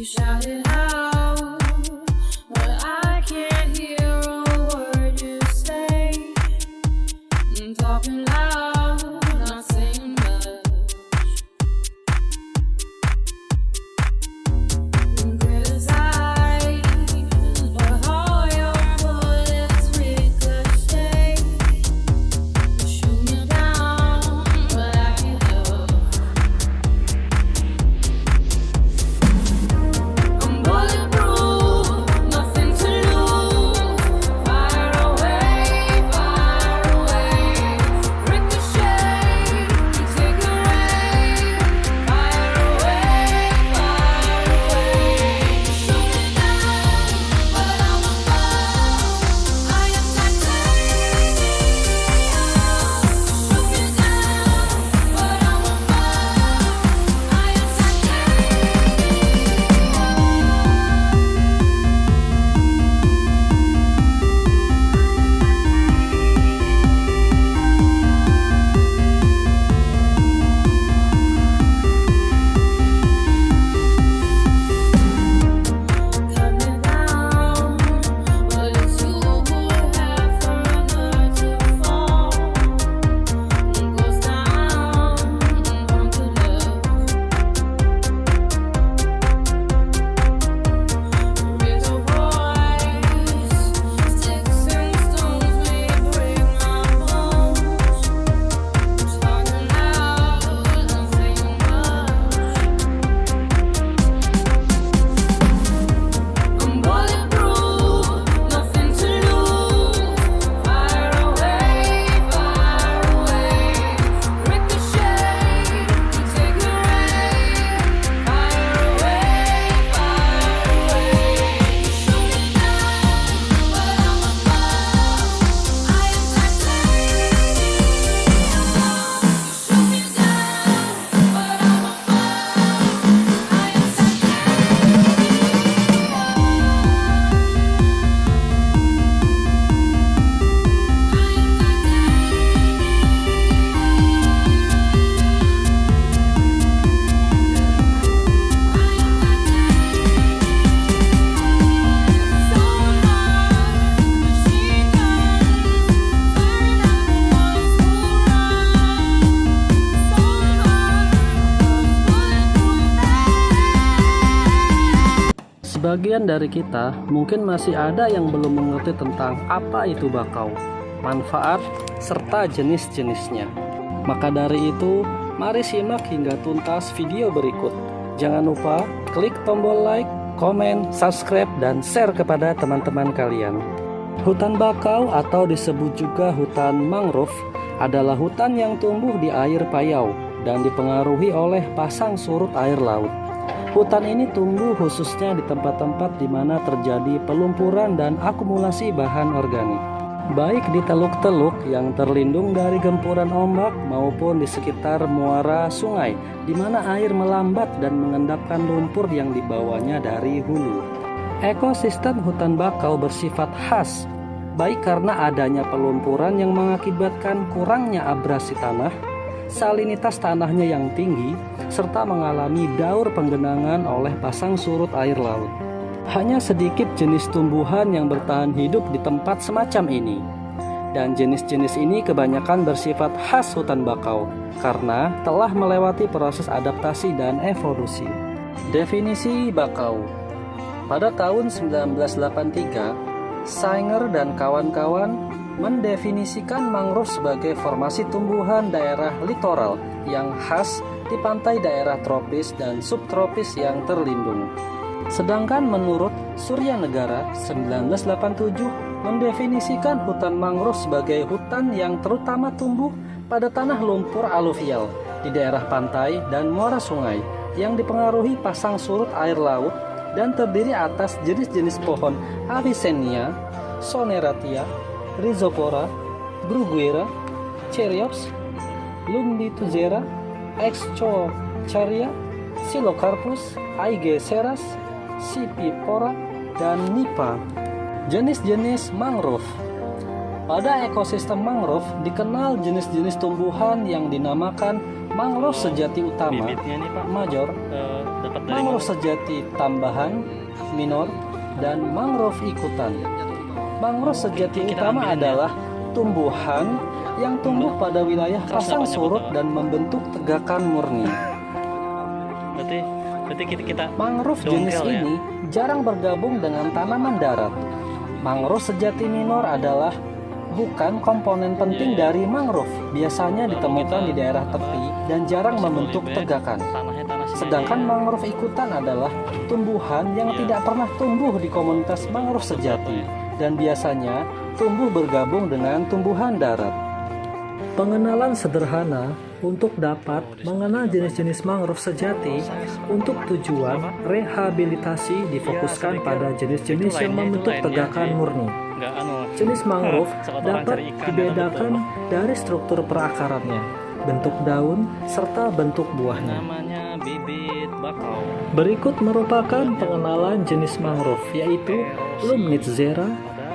You shout it out, but I can't hear a word you say. I'm talking loud, not saying much. And criticize, but all your bullets ricochet. You shoot me down, but I can't help. I'm bulletproof, nothing to lose. Fire away, ricochet, you take a rain. Fire away, shoot me down, but I'm above. I am titanium. Shoot me down, but I'm above. I am cut me down, but it's you who have further to fall. It goes down onto love. Raise a voice, sticks and stones may break my bones. Talking loud, not saying much. I'm bulletproof, nothing to lose. Fire away, ricochet, you take a rain. Fire away, shoot me down, but I'm above. I am titanium. Shoot me down, but I'm above. I am Sebagian dari kita mungkin masih ada yang belum mengerti tentang apa itu bakau, manfaat, serta jenis-jenisnya. Maka dari itu, mari simak hingga tuntas video berikut. Jangan lupa klik tombol like, komen, subscribe, dan share kepada teman-teman kalian. Hutan bakau atau disebut juga hutan mangrove adalah hutan yang tumbuh di air payau dan dipengaruhi oleh pasang surut air laut. Hutan ini tumbuh khususnya di tempat-tempat di mana terjadi pelumpuran dan akumulasi bahan organik, baik di teluk-teluk yang terlindung dari gempuran ombak maupun di sekitar muara sungai di mana air melambat dan mengendapkan lumpur yang dibawanya dari hulu. Ekosistem hutan bakau bersifat khas, baik karena adanya pelumpuran yang mengakibatkan kurangnya abrasi tanah, salinitas tanahnya yang tinggi, serta mengalami daur penggenangan oleh pasang surut air laut. Hanya sedikit jenis tumbuhan yang bertahan hidup di tempat semacam ini. Dan jenis-jenis ini kebanyakan bersifat khas hutan bakau karena telah melewati proses adaptasi dan evolusi. Definisi bakau. Pada tahun 1983, Sanger dan kawan-kawan mendefinisikan mangrove sebagai formasi tumbuhan daerah litoral yang khas di pantai daerah tropis dan subtropis yang terlindung. Sedangkan menurut Surya Negara 1987 mendefinisikan hutan mangrove sebagai hutan yang terutama tumbuh pada tanah lumpur aluvial di daerah pantai dan muara sungai yang dipengaruhi pasang surut air laut dan terdiri atas jenis-jenis pohon Avicennia, Soneratia, Rhizopora, Bruguera, Cereops, Lumbituzera, Exchocharia, Silocarpus, Aegeseras, Sipipora, dan Nipa. Jenis-jenis mangrove. Pada ekosistem mangrove dikenal jenis-jenis tumbuhan yang dinamakan mangrove sejati utama, bibitnya nih Pak, major, mangrove sejati tambahan, minor, dan mangrove ikutan. Mangrove sejati utama adalah tumbuhan yang tumbuh pada wilayah pasang surut dan membentuk tegakan murni. Berarti kita Mangrove jenis dongkel ya? ini jarang bergabung dengan tanaman darat. Mangrove sejati minor adalah bukan komponen penting dari mangrove. Biasanya ditemukan di daerah tepi dan jarang membentuk tegakan. Sedangkan mangrove ikutan adalah tumbuhan yang tidak pernah tumbuh di komunitas mangrove sejati dan biasanya tumbuh bergabung dengan tumbuhan darat. Pengenalan sederhana untuk dapat mengenal jenis-jenis mangrove sejati untuk tujuan rehabilitasi difokuskan pada jenis-jenis yang membentuk tegakan murni. Jenis mangrove dapat dibedakan dari struktur perakarannya, bentuk daun, serta bentuk buahnya. Namanya bibit bakau. Berikut merupakan pengenalan jenis mangrove, yaitu Lumnitzeera,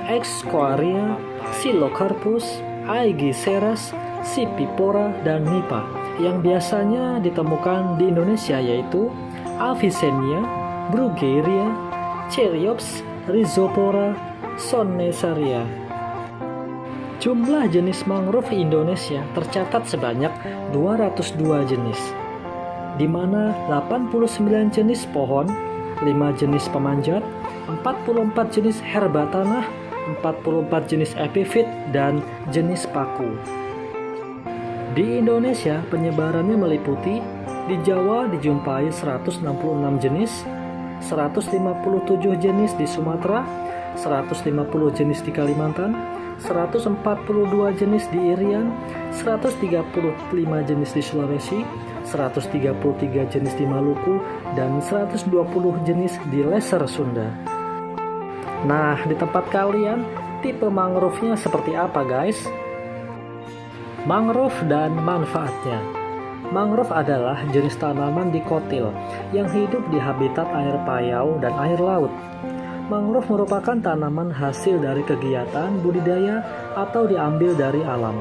Excquaria, Psilocarpus, Aegiceras, Sipipora, dan Nipa. Yang biasanya ditemukan di Indonesia yaitu Avicennia, Bruguiera, Coreops, Rhizopora, Sonnesaria. Jumlah jenis mangrove di Indonesia tercatat sebanyak 202 jenis, di mana 89 jenis pohon, 5 jenis pemanjat, 44 jenis herba tanah, 44 jenis epifit, dan jenis paku. Di Indonesia, penyebarannya meliputi di Jawa dijumpai 166 jenis, 157 jenis di Sumatera, 150 jenis di Kalimantan, 142 jenis di Irian, 135 jenis di Sulawesi, 133 jenis di Maluku, dan 120 jenis di Lesser Sunda. Nah, di tempat kalian, tipe mangrove-nya seperti apa, guys? Mangrove dan manfaatnya. Mangrove adalah jenis tanaman dikotil yang hidup di habitat air payau dan air laut. Mangrove merupakan tanaman hasil dari kegiatan budidaya atau diambil dari alam.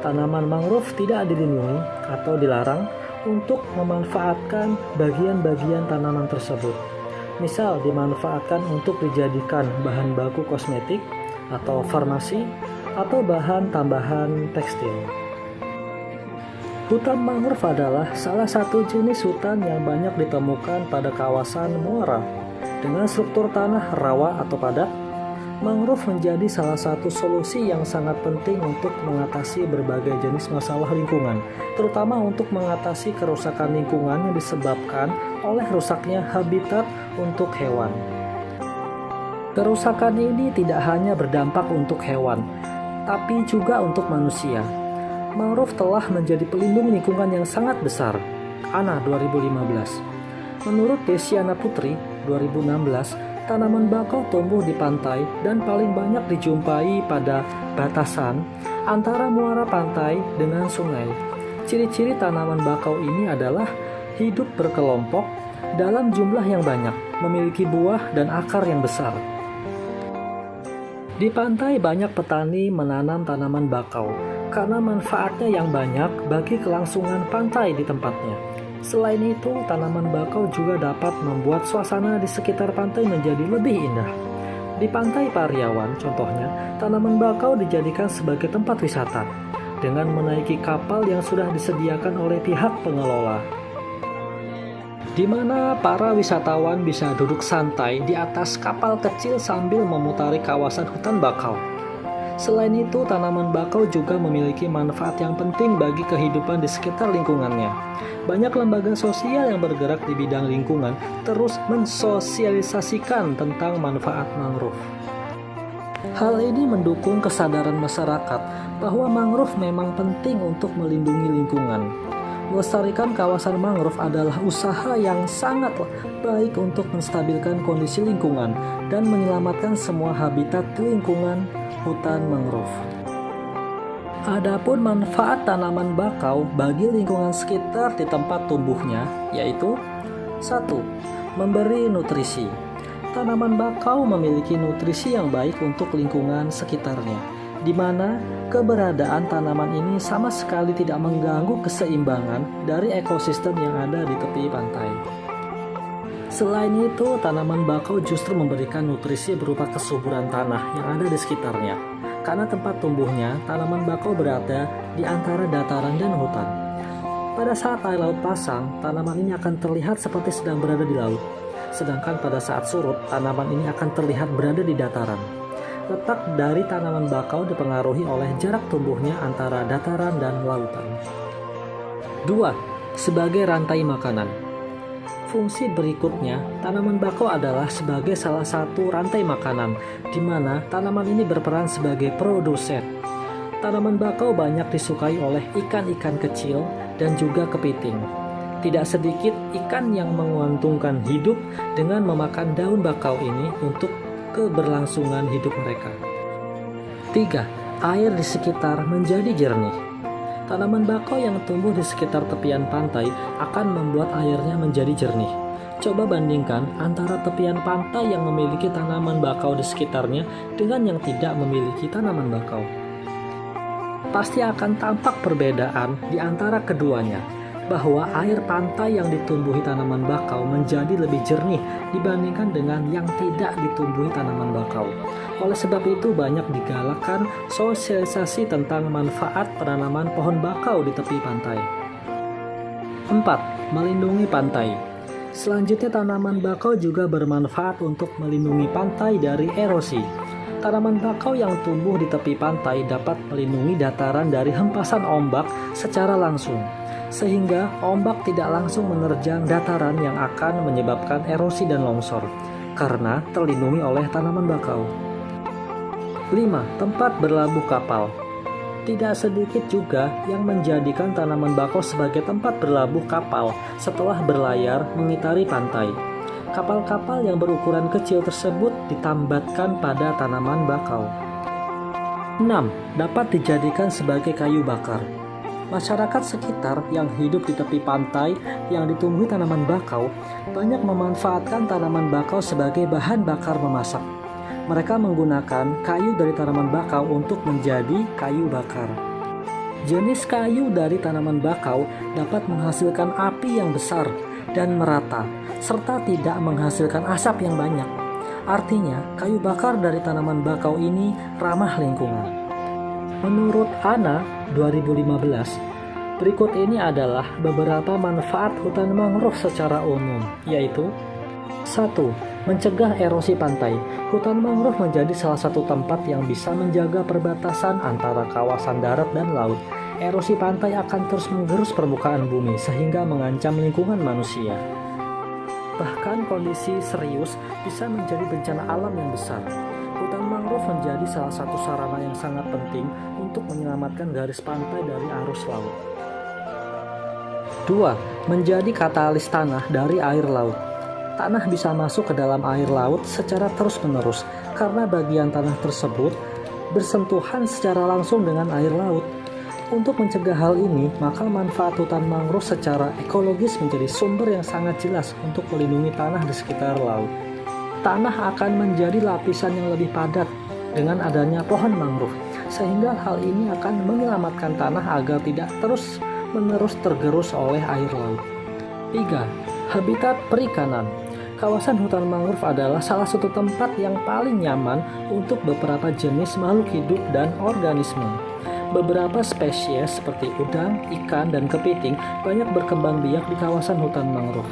Tanaman mangrove tidak dilindungi atau dilarang untuk memanfaatkan bagian-bagian tanaman tersebut. Misal dimanfaatkan untuk dijadikan bahan baku kosmetik atau farmasi atau bahan tambahan tekstil. Hutan mangrove adalah salah satu jenis hutan yang banyak ditemukan pada kawasan muara. Dengan struktur tanah rawa atau padat, mangrove menjadi salah satu solusi yang sangat penting untuk mengatasi berbagai jenis masalah lingkungan, terutama untuk mengatasi kerusakan lingkungan yang disebabkan oleh rusaknya habitat untuk hewan. Kerusakan ini tidak hanya berdampak untuk hewan, tapi juga untuk manusia. Mangrove telah menjadi pelindung lingkungan yang sangat besar. ANA 2015. Menurut Desiana Putri 2016, tanaman bakau tumbuh di pantai dan paling banyak dijumpai pada batasan antara muara pantai dengan sungai. Ciri-ciri tanaman bakau ini adalah hidup berkelompok dalam jumlah yang banyak, memiliki buah dan akar yang besar. Di pantai banyak petani menanam tanaman bakau karena manfaatnya yang banyak bagi kelangsungan pantai di tempatnya. Selain itu, tanaman bakau juga dapat membuat suasana di sekitar pantai menjadi lebih indah. Di Pantai Pariawan, contohnya, tanaman bakau dijadikan sebagai tempat wisata dengan menaiki kapal yang sudah disediakan oleh pihak pengelola, di mana para wisatawan bisa duduk santai di atas kapal kecil sambil memutari kawasan hutan bakau. Selain itu, tanaman bakau juga memiliki manfaat yang penting bagi kehidupan di sekitar lingkungannya. Banyak lembaga sosial yang bergerak di bidang lingkungan terus mensosialisasikan tentang manfaat mangrove. Hal ini mendukung kesadaran masyarakat bahwa mangrove memang penting untuk melindungi lingkungan. Melestarikan kawasan mangrove adalah usaha yang sangat baik untuk menstabilkan kondisi lingkungan dan menyelamatkan semua habitat di lingkungan hutan mangrove. Adapun manfaat tanaman bakau bagi lingkungan sekitar di tempat tumbuhnya yaitu 1. Memberi nutrisi. Tanaman bakau memiliki nutrisi yang baik untuk lingkungan sekitarnya, di mana keberadaan tanaman ini sama sekali tidak mengganggu keseimbangan dari ekosistem yang ada di tepi pantai. Selain itu, tanaman bakau justru memberikan nutrisi berupa kesuburan tanah yang ada di sekitarnya. Karena tempat tumbuhnya, tanaman bakau berada di antara dataran dan hutan. Pada saat air laut pasang, tanaman ini akan terlihat seperti sedang berada di laut. Sedangkan pada saat surut, tanaman ini akan terlihat berada di dataran. Letak dari tanaman bakau dipengaruhi oleh jarak tumbuhnya antara dataran dan lautan. 2. Sebagai rantai makanan. Fungsi berikutnya, tanaman bakau adalah sebagai salah satu rantai makanan, di mana tanaman ini berperan sebagai produsen. Tanaman bakau banyak disukai oleh ikan-ikan kecil dan juga kepiting. Tidak sedikit ikan yang menguntungkan hidup dengan memakan daun bakau ini untuk keberlangsungan hidup mereka. 3. Air di sekitar menjadi jernih. Tanaman bakau yang tumbuh di sekitar tepian pantai akan membuat airnya menjadi jernih. Coba bandingkan antara tepian pantai yang memiliki tanaman bakau di sekitarnya dengan yang tidak memiliki tanaman bakau. Pasti akan tampak perbedaan di antara keduanya, bahwa air pantai yang ditumbuhi tanaman bakau menjadi lebih jernih dibandingkan dengan yang tidak ditumbuhi tanaman bakau. Oleh sebab itu banyak digalakkan sosialisasi tentang manfaat penanaman pohon bakau di tepi pantai. 4. Melindungi pantai. Selanjutnya, tanaman bakau juga bermanfaat untuk melindungi pantai dari erosi. Tanaman bakau yang tumbuh di tepi pantai dapat melindungi dataran dari hempasan ombak secara langsung, sehingga ombak tidak langsung menerjang dataran yang akan menyebabkan erosi dan longsor, karena terlindungi oleh tanaman bakau. 5. Tempat berlabuh kapal. Tidak sedikit juga yang menjadikan tanaman bakau sebagai tempat berlabuh kapal setelah berlayar mengitari pantai. Kapal-kapal yang berukuran kecil tersebut ditambatkan pada tanaman bakau. 6. Dapat dijadikan sebagai kayu bakar. Masyarakat sekitar yang hidup di tepi pantai yang ditumbuhi tanaman bakau banyak memanfaatkan tanaman bakau sebagai bahan bakar memasak. Mereka menggunakan kayu dari tanaman bakau untuk menjadi kayu bakar. Jenis kayu dari tanaman bakau dapat menghasilkan api yang besar dan merata, serta tidak menghasilkan asap yang banyak. Artinya, kayu bakar dari tanaman bakau ini ramah lingkungan. Menurut ANA 2015, berikut ini adalah beberapa manfaat hutan mangrove secara umum, yaitu 1. Mencegah erosi pantai. Hutan mangrove menjadi salah satu tempat yang bisa menjaga perbatasan antara kawasan darat dan laut. Erosi pantai akan terus menggerus permukaan bumi sehingga mengancam lingkungan manusia. Bahkan kondisi serius bisa menjadi bencana alam yang besar. Hutan mangrove menjadi salah satu sarana yang sangat penting untuk menyelamatkan garis pantai dari arus laut. 2. Menjadi katalis tanah dari air laut. Tanah bisa masuk ke dalam air laut secara terus-menerus karena bagian tanah tersebut bersentuhan secara langsung dengan air laut. Untuk mencegah hal ini, maka manfaat hutan mangrove secara ekologis menjadi sumber yang sangat jelas untuk melindungi tanah di sekitar laut. Tanah akan menjadi lapisan yang lebih padat dengan adanya pohon mangrove, sehingga hal ini akan menyelamatkan tanah agar tidak terus-menerus tergerus oleh air laut. 3. Habitat perikanan. Kawasan hutan mangrove adalah salah satu tempat yang paling nyaman untuk beberapa jenis makhluk hidup dan organisme. Beberapa spesies seperti udang, ikan, dan kepiting banyak berkembang biak di kawasan hutan mangrove.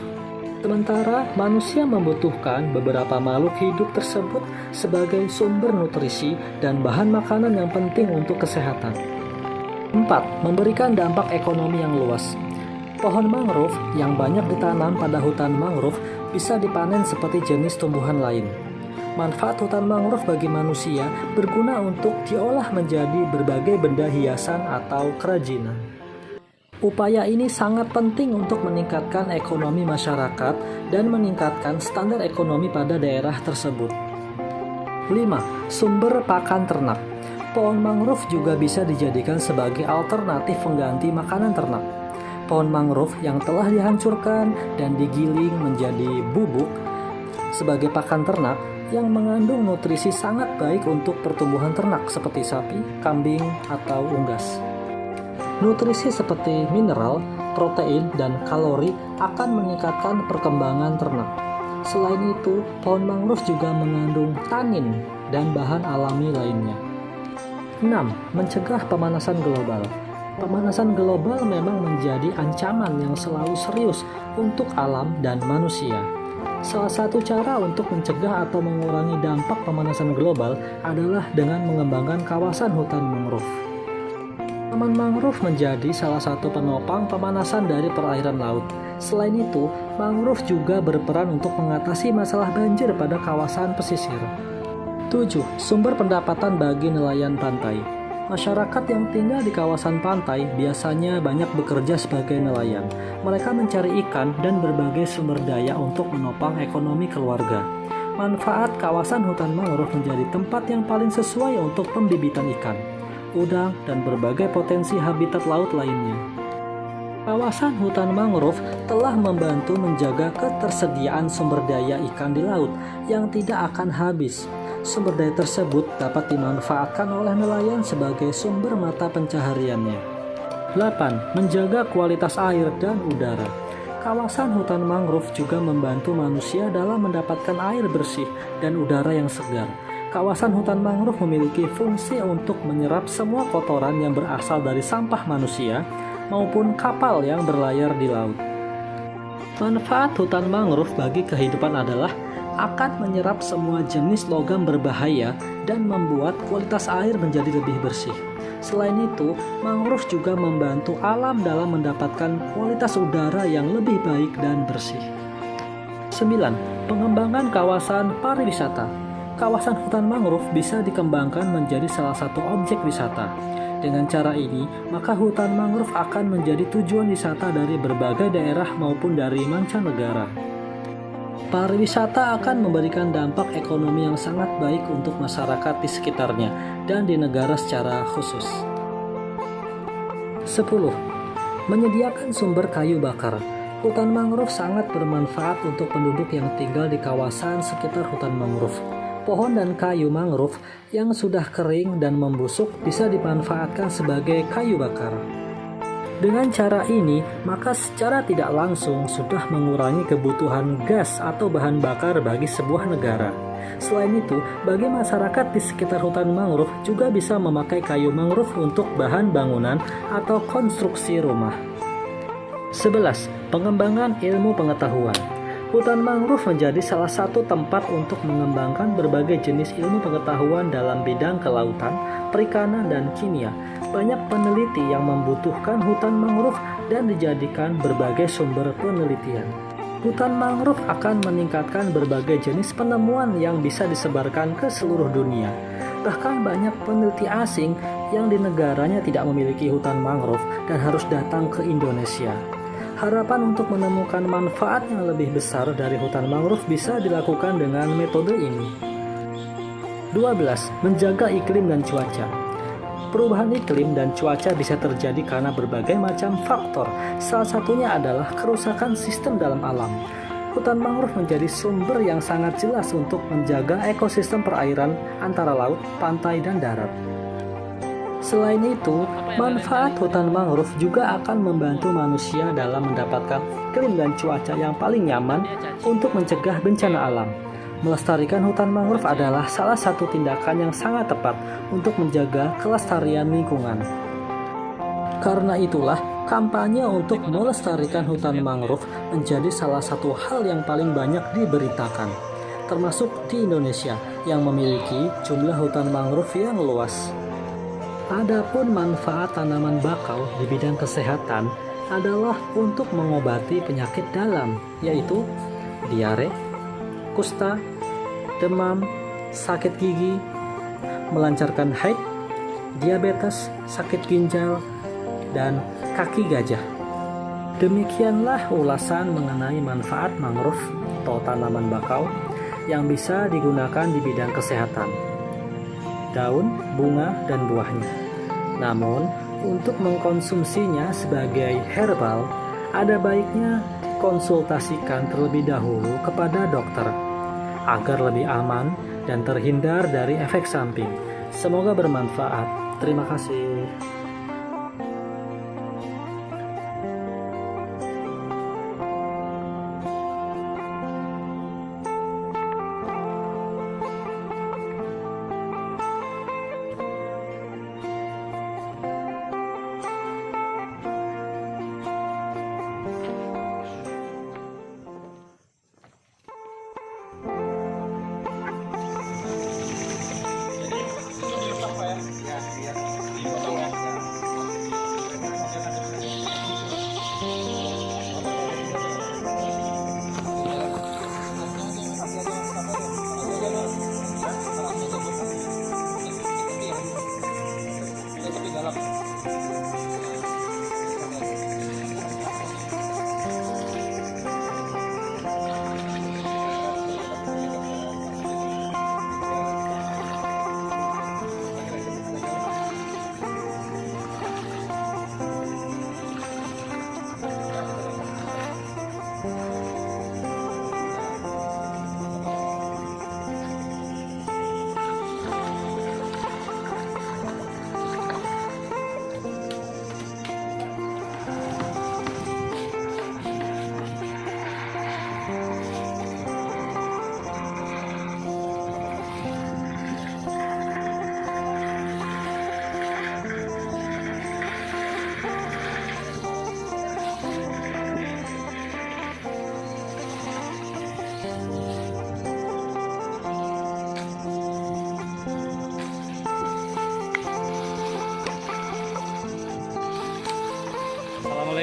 Sementara manusia membutuhkan beberapa makhluk hidup tersebut sebagai sumber nutrisi dan bahan makanan yang penting untuk kesehatan. 4. Memberikan dampak ekonomi yang luas. Pohon mangrove yang banyak ditanam pada hutan mangrove bisa dipanen seperti jenis tumbuhan lain. Manfaat hutan mangrove bagi manusia berguna untuk diolah menjadi berbagai benda hiasan atau kerajinan. Upaya ini sangat penting untuk meningkatkan ekonomi masyarakat dan meningkatkan standar ekonomi pada daerah tersebut. 5. Sumber pakan ternak. Pohon mangrove juga bisa dijadikan sebagai alternatif pengganti makanan ternak. Pohon mangrove yang telah dihancurkan dan digiling menjadi bubuk sebagai pakan ternak yang mengandung nutrisi sangat baik untuk pertumbuhan ternak seperti sapi, kambing, atau unggas. Nutrisi seperti mineral, protein, dan kalori akan meningkatkan perkembangan ternak. Selain itu, pohon mangrove juga mengandung tanin dan bahan alami lainnya. 6. Mencegah pemanasan global. Pemanasan global memang menjadi ancaman yang selalu serius untuk alam dan manusia. Salah satu cara untuk mencegah atau mengurangi dampak pemanasan global adalah dengan mengembangkan kawasan hutan mangrove. Taman mangrove menjadi salah satu penopang pemanasan dari perairan laut. Selain itu, mangrove juga berperan untuk mengatasi masalah banjir pada kawasan pesisir. 7. Sumber pendapatan bagi nelayan pantai. Masyarakat yang tinggal di kawasan pantai biasanya banyak bekerja sebagai nelayan. Mereka mencari ikan dan berbagai sumber daya untuk menopang ekonomi keluarga. Manfaat kawasan hutan mangrove menjadi tempat yang paling sesuai untuk pembibitan ikan, udang, dan berbagai potensi habitat laut lainnya. Kawasan hutan mangrove telah membantu menjaga ketersediaan sumber daya ikan di laut yang tidak akan habis. Sumber daya tersebut dapat dimanfaatkan oleh nelayan sebagai sumber mata pencahariannya. 8. Menjaga kualitas air dan udara. Kawasan hutan mangrove juga membantu manusia dalam mendapatkan air bersih dan udara yang segar. Kawasan hutan mangrove memiliki fungsi untuk menyerap semua kotoran yang berasal dari sampah manusia maupun kapal yang berlayar di laut. Manfaat hutan mangrove bagi kehidupan adalah akan menyerap semua jenis logam berbahaya dan membuat kualitas air menjadi lebih bersih. Selain itu, mangrove juga membantu alam dalam mendapatkan kualitas udara yang lebih baik dan bersih. 9. Pengembangan kawasan pariwisata. Kawasan hutan mangrove bisa dikembangkan menjadi salah satu objek wisata. Dengan cara ini, maka hutan mangrove akan menjadi tujuan wisata dari berbagai daerah maupun dari mancanegara. Pariwisata akan memberikan dampak ekonomi yang sangat baik untuk masyarakat di sekitarnya dan di negara secara khusus. 10. Menyediakan sumber kayu bakar. Hutan mangrove sangat bermanfaat untuk penduduk yang tinggal di kawasan sekitar hutan mangrove. Pohon dan kayu mangrove yang sudah kering dan membusuk bisa dimanfaatkan sebagai kayu bakar. Dengan cara ini, maka secara tidak langsung sudah mengurangi kebutuhan gas atau bahan bakar bagi sebuah negara. Selain itu, bagi masyarakat di sekitar hutan mangrove juga bisa memakai kayu mangrove untuk bahan bangunan atau konstruksi rumah. 11. Pengembangan ilmu pengetahuan. Hutan mangrove menjadi salah satu tempat untuk mengembangkan berbagai jenis ilmu pengetahuan dalam bidang kelautan, perikanan, dan kimia. Banyak peneliti yang membutuhkan hutan mangrove dan dijadikan berbagai sumber penelitian. Hutan mangrove akan meningkatkan berbagai jenis penemuan yang bisa disebarkan ke seluruh dunia. Bahkan banyak peneliti asing yang di negaranya tidak memiliki hutan mangrove dan harus datang ke Indonesia. Harapan untuk menemukan manfaat yang lebih besar dari hutan mangrove bisa dilakukan dengan metode ini. 12. Menjaga iklim dan cuaca. Perubahan iklim dan cuaca bisa terjadi karena berbagai macam faktor. Salah satunya adalah kerusakan sistem dalam alam. Hutan mangrove menjadi sumber yang sangat jelas untuk menjaga ekosistem perairan antara laut, pantai, dan darat. Selain itu, manfaat hutan mangrove juga akan membantu manusia dalam mendapatkan iklim dan cuaca yang paling nyaman untuk mencegah bencana alam. Melestarikan hutan mangrove adalah salah satu tindakan yang sangat tepat untuk menjaga kelestarian lingkungan. Karena itulah, kampanye untuk melestarikan hutan mangrove menjadi salah satu hal yang paling banyak diberitakan, termasuk di Indonesia yang memiliki jumlah hutan mangrove yang luas. Adapun manfaat tanaman bakau di bidang kesehatan adalah untuk mengobati penyakit dalam, yaitu diare, kusta, demam, sakit gigi, melancarkan haid, diabetes, sakit ginjal, dan kaki gajah. Demikianlah ulasan mengenai manfaat mangrove atau tanaman bakau yang bisa digunakan di bidang kesehatan, daun, bunga, dan buahnya. Namun, untuk mengkonsumsinya sebagai herbal, ada baiknya dikonsultasikan terlebih dahulu kepada dokter agar lebih aman dan terhindar dari efek samping. Semoga bermanfaat. Terima kasih.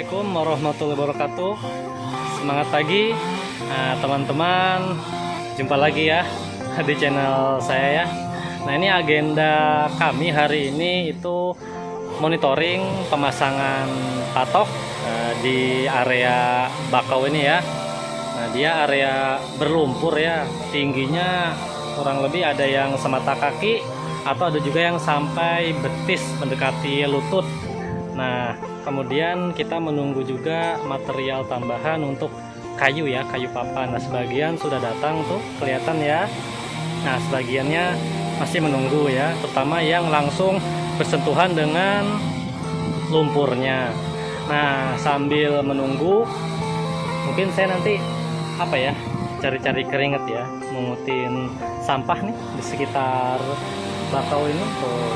Assalamualaikum warahmatullahi wabarakatuh. Semangat pagi teman-teman. Jumpa lagi ya di channel saya ya. Nah, ini agenda kami hari ini itu monitoring pemasangan patok di area bakau ini ya. Nah, dia area berlumpur ya. Tingginya kurang lebih ada yang semata kaki atau ada juga yang sampai betis mendekati lutut. Nah, kemudian kita menunggu juga material tambahan untuk kayu ya, kayu papan. Nah, sebagian sudah datang tuh, kelihatan ya. Nah, sebagiannya masih menunggu ya, terutama yang langsung bersentuhan dengan lumpurnya. Nah, sambil menunggu, mungkin saya nanti apa ya, cari-cari keringet ya, mengutin sampah nih di sekitar bakau ini. Tuh,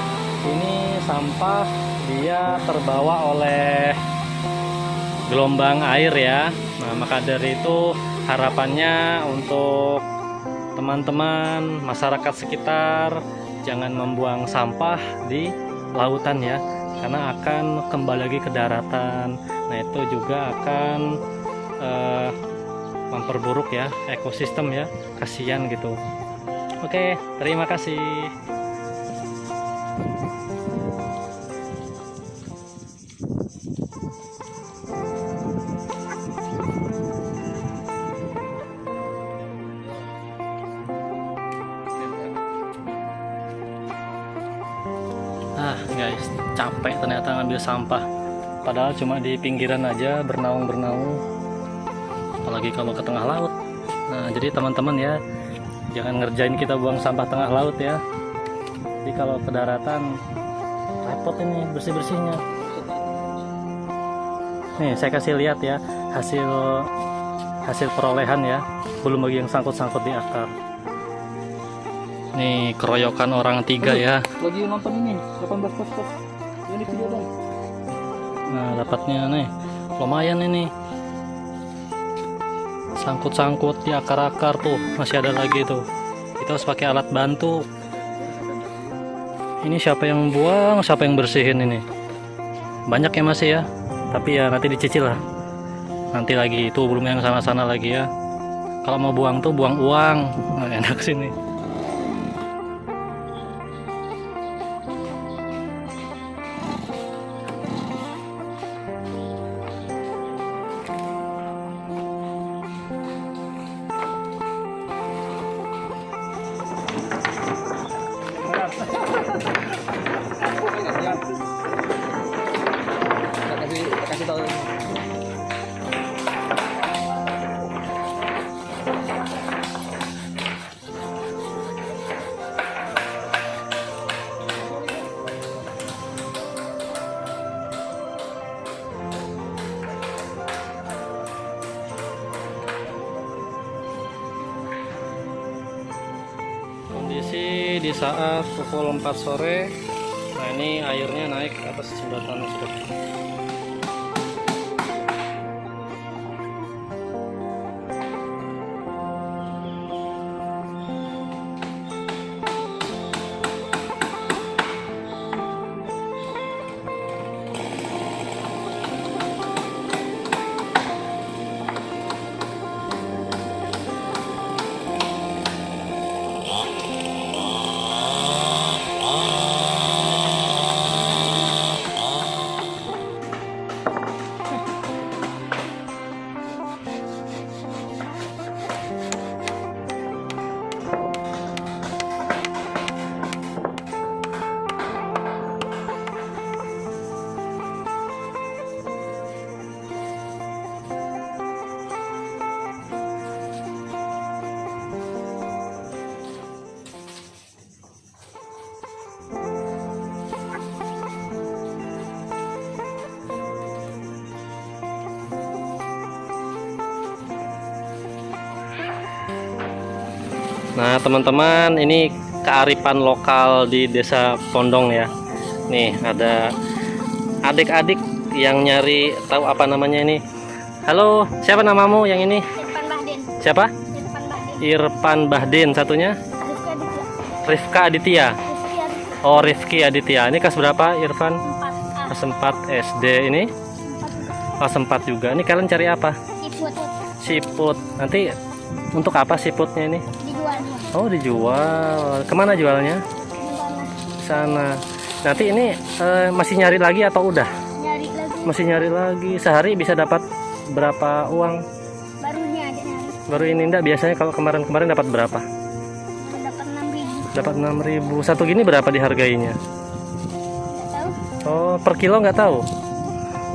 ini sampah dia terbawa oleh gelombang air ya. Nah, maka dari itu harapannya untuk teman-teman masyarakat sekitar jangan membuang sampah di lautan ya, karena akan kembali lagi ke daratan. Nah, itu juga akan memperburuk ya ekosistem ya, kasihan gitu. Oke, terima kasih. Guys, capek ternyata ngambil sampah, padahal cuma di pinggiran aja bernaung-bernaung, apalagi kalau ke tengah laut. Nah, jadi teman-teman ya, jangan ngerjain kita buang sampah tengah laut ya. Jadi kalau ke daratan repot ini bersih-bersihnya. Nih, saya kasih lihat ya hasil perolehan ya, belum bagi yang sangkut-sangkut di akar. Nih, keroyokan orang 3 ya. Lagi nonton ini 18++. Ini video dong. Nah, dapatnya nih lumayan ini. Sangkut-sangkut di akar-akar tuh, masih ada lagi tuh. Kita harus pakai alat bantu. Ini siapa yang buang, siapa yang bersihin ini? Banyak ya masih ya. Tapi ya nanti dicicil lah. Nanti lagi itu belum yang sana-sana lagi ya. Kalau mau buang tuh buang uang. Nah, enak sini. Kasih tahu. Kondisi di saat pukul 4 sore. Nah, ini airnya naik ke atas jembatan sudah. Nah, teman-teman, ini kearifan lokal di Desa Pondong ya. Nih, ada adik-adik yang nyari tahu apa namanya ini. Halo, siapa namamu yang ini? Irfan Bahdin. Siapa? Irfan Bahdin. Irfan Bahdin. Satunya? Rifki Aditya. Rifka Aditya. Oh, Rifki Aditya. Ini kelas berapa, Irfan? 4A. Kelas 4 SD ini. Oh, sempat juga. Ini kalian cari apa? Siput. Siput. Nanti untuk apa siputnya ini? Dijualnya. Oh, dijual. Kemana jualnya? Di Sana. Nanti ini masih nyari lagi atau udah? nyari lagi. Masih nyari lagi. Sehari bisa dapat berapa uang? Barunya aja nyari. Baru ini enggak, biasanya kalau kemarin-kemarin dapat berapa? Dapat 6.000. Dapat 6.000. Satu gini berapa dihargainya? Nggak tahu. Oh, per kilo nggak tahu?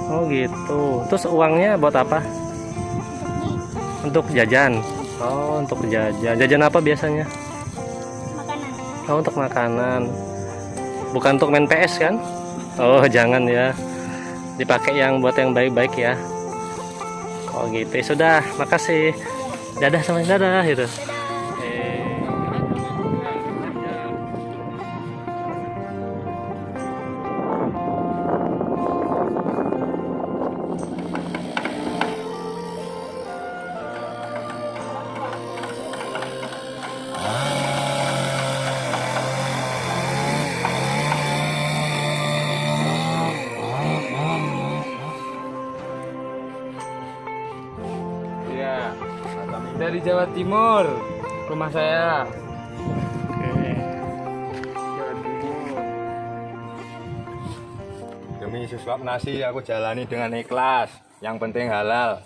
Oh gitu. Terus uangnya buat apa? Untuk jajan. Oh, untuk jajan. Jajan apa biasanya? Makanan. Oh, untuk makanan. Bukan untuk main PS kan? Oh, jangan ya. Dipakai yang buat yang baik-baik ya. Oh gitu. Ya sudah, makasih. Dadah sama dadah gitu. Iya, dari Jawa Timur, rumah saya. Jawa Timur. Demi sesuap nasi aku jalani dengan ikhlas. Yang penting halal.